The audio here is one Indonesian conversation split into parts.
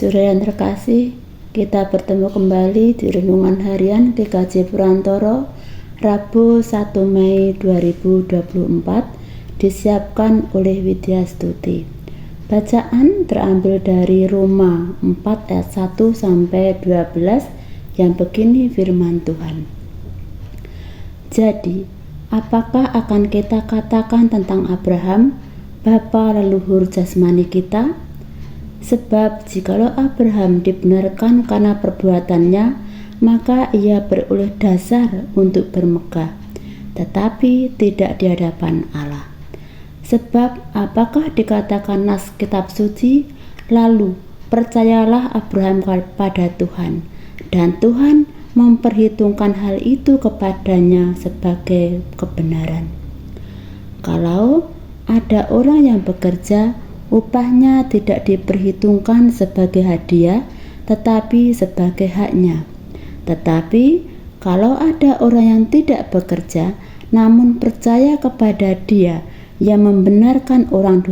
Saudara yang terkasih, kita bertemu kembali di Renungan Harian GKJ Purantoro, Rabu 1 Mei 2024, disiapkan oleh Widya Stuti. Bacaan terambil dari Roma 4 ayat 1 sampai 12 yang begini firman Tuhan. Jadi, apakah akan kita katakan tentang Abraham, bapa leluhur jasmani kita? Sebab jikalau Abraham dibenarkan karena perbuatannya, maka ia beroleh dasar untuk bermegah, tetapi tidak di hadapan Allah. Sebab apakah dikatakan nas kitab suci, lalu percayalah Abraham kepada Tuhan, dan Tuhan memperhitungkan hal itu kepadanya sebagai kebenaran. Kalau ada orang yang bekerja, upahnya tidak diperhitungkan sebagai hadiah, tetapi sebagai haknya. Tetapi kalau ada orang yang tidak bekerja, namun percaya kepada Dia yang membenarkan orang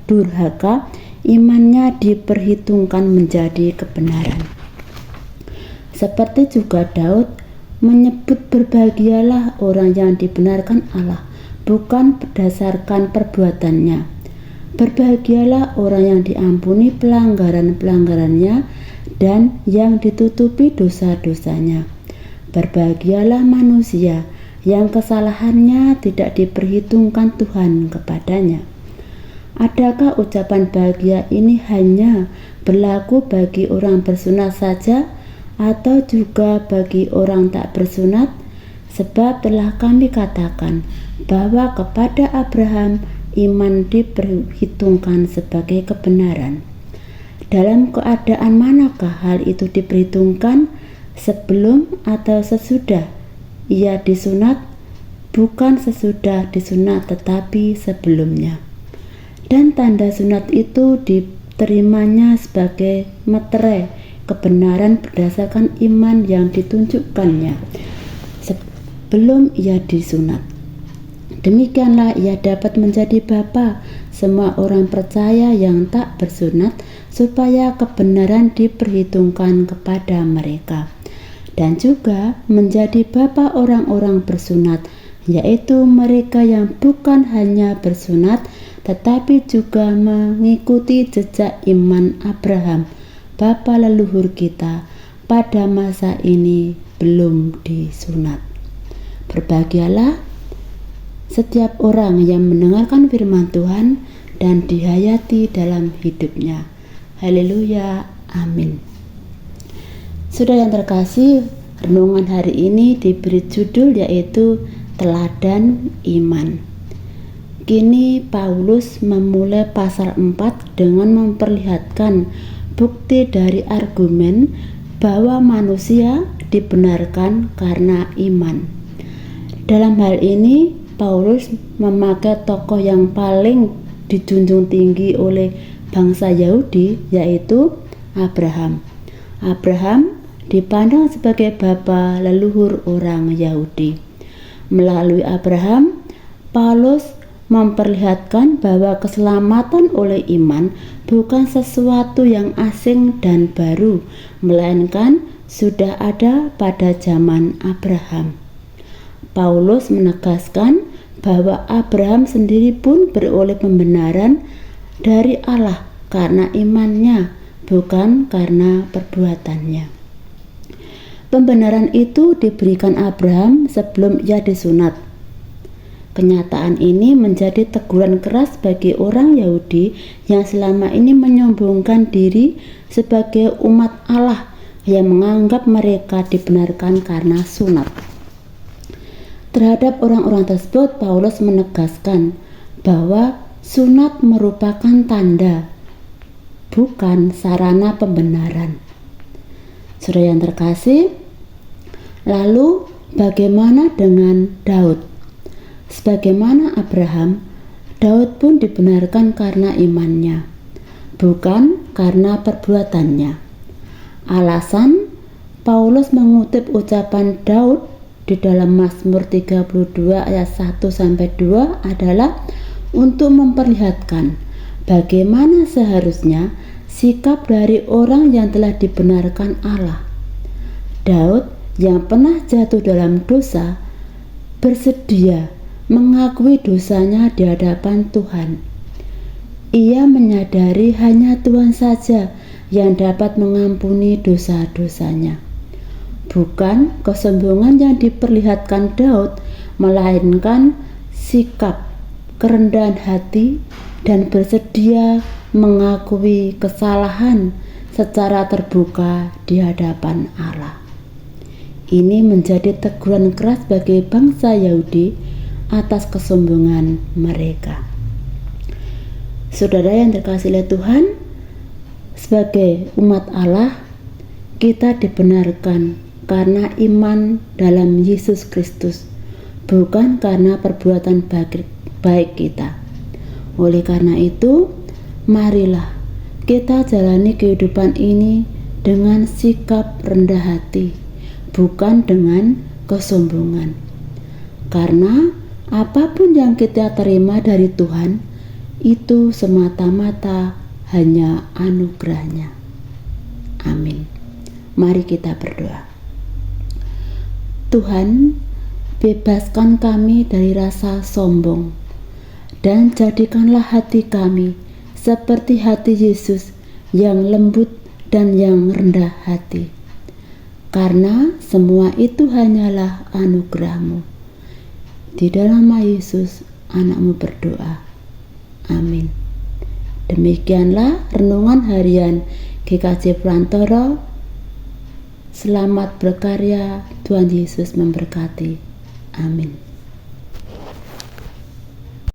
durhaka, imannya diperhitungkan menjadi kebenaran. Seperti juga Daud menyebut, berbahagialah orang yang dibenarkan Allah, bukan berdasarkan perbuatannya. Berbahagialah orang yang diampuni pelanggaran-pelanggarannya dan yang ditutupi dosa-dosanya. Berbahagialah manusia yang kesalahannya tidak diperhitungkan Tuhan kepadanya. Adakah ucapan bahagia ini hanya berlaku bagi orang bersunat saja, atau juga bagi orang tak bersunat? Sebab telah kami katakan bahwa kepada Abraham iman diperhitungkan sebagai kebenaran. Dalam keadaan manakah hal itu diperhitungkan? Sebelum atau sesudah ia disunat? Bukan sesudah disunat, tetapi sebelumnya. Dan tanda sunat itu diterimanya sebagai meterai kebenaran berdasarkan iman yang ditunjukkannya sebelum ia disunat. Demikianlah ia dapat menjadi bapa semua orang percaya yang tak bersunat, supaya kebenaran diperhitungkan kepada mereka, dan juga menjadi bapa orang-orang bersunat, yaitu mereka yang bukan hanya bersunat, tetapi juga mengikuti jejak iman Abraham, bapa leluhur kita, pada masa ini belum disunat. Berbahagialah setiap orang yang mendengarkan firman Tuhan dan dihayati dalam hidupnya. Haleluya, amin. Saudara yang terkasih, renungan hari ini diberi judul yaitu Teladan Iman. Kini Paulus memulai pasal 4 dengan memperlihatkan bukti dari argumen bahwa manusia dibenarkan karena iman. Dalam hal ini Paulus memakai tokoh yang paling dijunjung tinggi oleh bangsa Yahudi, yaitu Abraham. Abraham dipandang sebagai bapa leluhur orang Yahudi. Melalui Abraham, Paulus memperlihatkan bahwa keselamatan oleh iman bukan sesuatu yang asing dan baru, melainkan sudah ada pada zaman Abraham. Paulus menegaskan bahwa Abraham sendiri pun beroleh pembenaran dari Allah karena imannya, bukan karena perbuatannya. Pembenaran itu diberikan Abraham sebelum ia disunat. Kenyataan ini menjadi teguran keras bagi orang Yahudi yang selama ini menyombongkan diri sebagai umat Allah, yang menganggap mereka dibenarkan karena sunat. Terhadap orang-orang tersebut, Paulus menegaskan bahwa sunat merupakan tanda, bukan sarana pembenaran. Saudara yang terkasih, lalu bagaimana dengan Daud? Sebagaimana Abraham, Daud pun dibenarkan karena imannya, bukan karena perbuatannya. Alasan Paulus mengutip ucapan Daud di dalam Mazmur 32 ayat 1-2 adalah untuk memperlihatkan bagaimana seharusnya sikap dari orang yang telah dibenarkan Allah. Daud yang pernah jatuh dalam dosa bersedia mengakui dosanya di hadapan Tuhan. Ia menyadari hanya Tuhan saja yang dapat mengampuni dosa-dosanya. Bukan kesombongan yang diperlihatkan Daud, melainkan sikap kerendahan hati dan bersedia mengakui kesalahan secara terbuka di hadapan Allah. Ini menjadi teguran keras bagi bangsa Yahudi atas kesombongan mereka. Saudara yang terkasih oleh Tuhan, sebagai umat Allah, kita dibenarkan karena iman dalam Yesus Kristus, bukan karena perbuatan baik kita. Oleh karena itu, marilah kita jalani kehidupan ini dengan sikap rendah hati, bukan dengan kesombongan. Karena apapun yang kita terima dari Tuhan, itu semata-mata hanya anugerah-Nya. Amin. Mari kita berdoa. Tuhan, bebaskan kami dari rasa sombong, dan jadikanlah hati kami seperti hati Yesus yang lembut dan yang rendah hati. Karena semua itu hanyalah anugerah-Mu. Di dalam nama Yesus, anak-Mu berdoa. Amin. Demikianlah renungan harian GKJ Purantoro. Selamat berkarya, Tuhan Yesus memberkati. Amin.